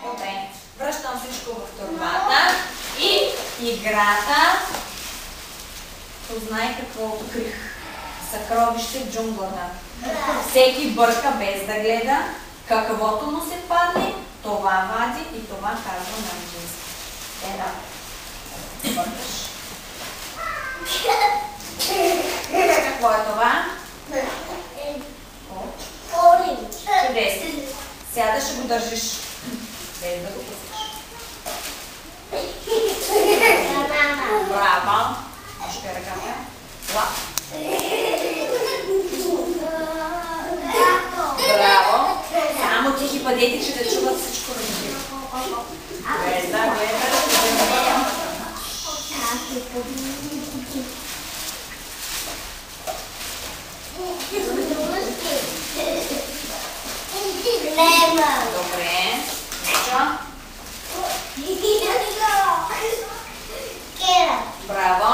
Добре. Връщам всичко в турбата. И играта. Познай какво открих. Съкровище в джунглата. Всеки бърка без да гледа. Каквото му се падне, това вади и това казва на английски. Бъркаш. Какво е това? Чудесно. Сядаш и го държиш. Без да го пускаш. Браво. Още ръката. Браво. Само тихи бъдете, че да чуват всичко различно. Без да гледаш. Добре. Браво.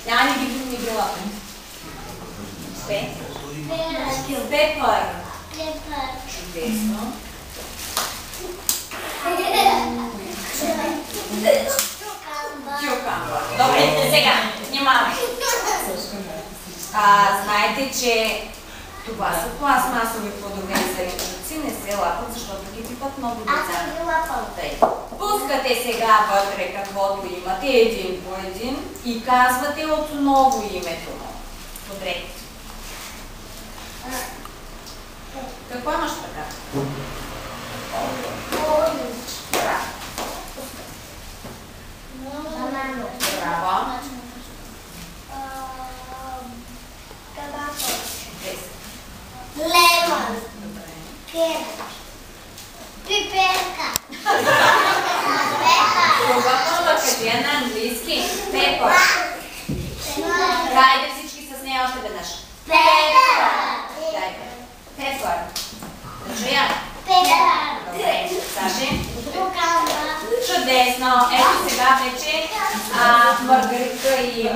Няма не ги не била. Пепър. Чудесно. Кюкамбър. Добре, сега, внимавай. Знаете, че това са пластмасови плодове за речници, не се лапат, защото ги пипат много деца. Пускате сега вътре каквото имате, един по един и казвате отново името му. Подред. Какво имаш така? Браво. Лемон. Пиперка. Хубаво, да кажи на английски. Пепър. Хайде всички с нея още веднъж. Пепър. Пепър. Да чуя? Пепър. Добре. Саши? Кюкамбър. Чудесно. Ето сега вече Маргарита и